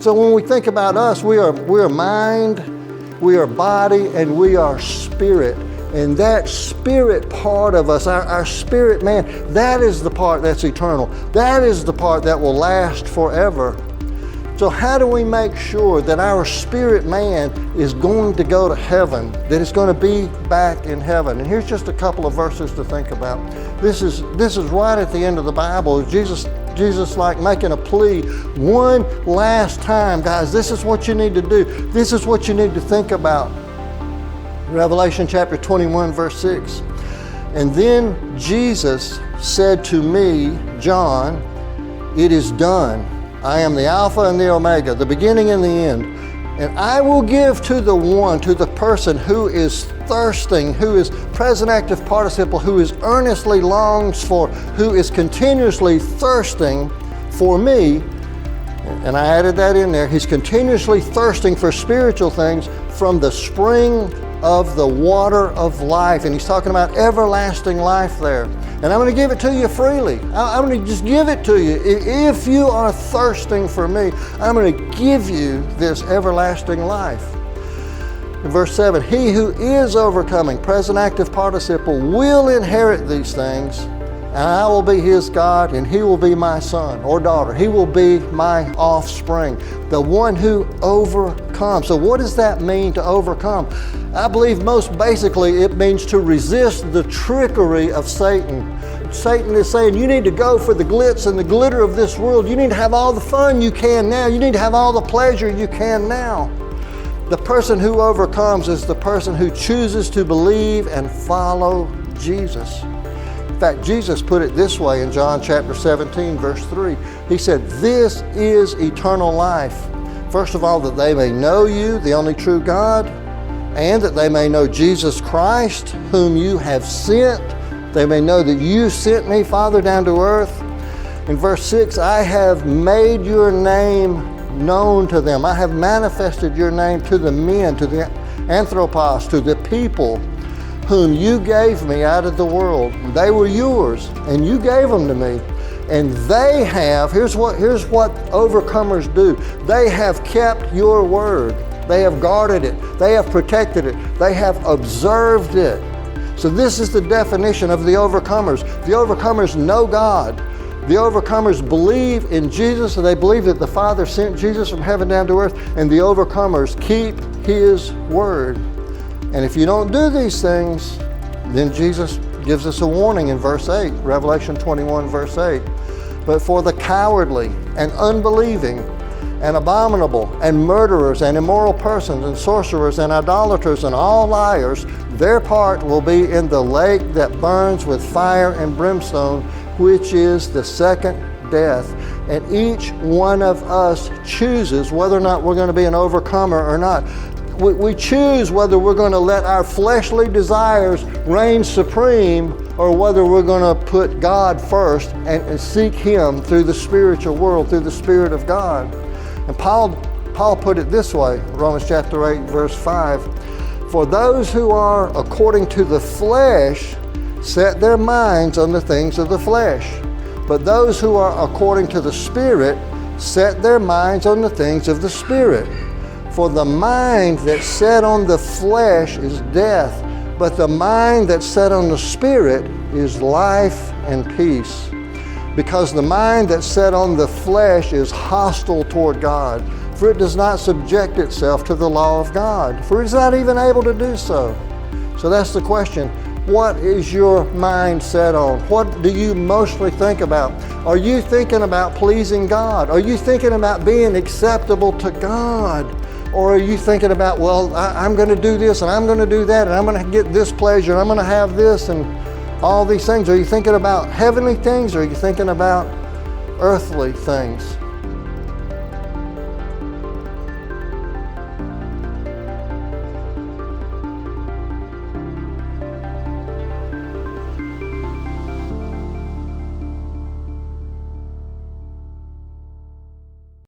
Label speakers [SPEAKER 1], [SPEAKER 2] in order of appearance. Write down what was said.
[SPEAKER 1] So when we think about us, we are mind, we are body, and we are spirit. And that spirit part of us, our spirit man, that is the part that's eternal. That is the part that will last forever. So how do we make sure that our spirit man is going to go to heaven, that it's going to be back in heaven? And here's just a couple of verses to think about. This is right at the end of the Bible. Jesus like making a plea one last time. Guys, this is what you need to do. This is what you need to think about. Revelation chapter 21, verse 6. And then Jesus said to me, John, it is done. I am the Alpha and the Omega, the beginning and the end. And I will give to the person who is thirsting, who is present active participle, who is earnestly longs for, who is continuously thirsting for me. And I added that in there. He's continuously thirsting for spiritual things from the spring of the water of life. And he's talking about everlasting life there. And I'm going to give it to you freely. I'm going to just give it to you. If you are thirsting for me, I'm going to give you this everlasting life. In verse 7, he who is overcoming, present active participle, will inherit these things, and I will be his God, and he will be my son or daughter. He will be my offspring, the one who overcomes. So what does that mean, to overcome? I believe most basically it means to resist the trickery of Satan. Satan is saying you need to go for the glitz and the glitter of this world. You need to have all the fun you can now. You need to have all the pleasure you can now. The person who overcomes is the person who chooses to believe and follow Jesus. In fact, Jesus put it this way in John chapter 17, verse 3. He said, this is eternal life. First of all, that they may know you, the only true God, and that they may know Jesus Christ, whom you have sent. They may know that you sent me, Father, down to earth. In verse 6, I have made your name known to them. I have manifested your name to the men, to the anthropos, to the people whom you gave me out of the world. They were yours, and you gave them to me. And they have, here's what overcomers do. They have kept your word. They have guarded it. They have protected it. They have observed it. So this is the definition of the overcomers. The overcomers know God. The overcomers believe in Jesus, and they believe that the Father sent Jesus from heaven down to earth, and the overcomers keep his word. And if you don't do these things, then Jesus gives us a warning in verse 8, Revelation 21, verse 8. But for the cowardly and unbelieving and abominable and murderers and immoral persons and sorcerers and idolaters and all liars, their part will be in the lake that burns with fire and brimstone, which is the second death. And each one of us chooses whether or not we're going to be an overcomer or not. We choose whether we're going to let our fleshly desires reign supreme, or whether we're going to put God first and seek him through the spiritual world, through the Spirit of God. And Paul put it this way, Romans chapter 8, verse 5. For those who are according to the flesh set their minds on the things of the flesh. But those who are according to the Spirit set their minds on the things of the Spirit. For the mind that's set on the flesh is death, but the mind that's set on the Spirit is life and peace. Because the mind that's set on the flesh is hostile toward God, for it does not subject itself to the law of God, for it's not even able to do so. So that's the question. What is your mind set on? What do you mostly think about? Are you thinking about pleasing God? Are you thinking about being acceptable to God? Or are you thinking about, well, I'm going to do this and I'm going to do that and I'm going to get this pleasure and I'm going to have this and all these things? Are you thinking about heavenly things or are you thinking about earthly things?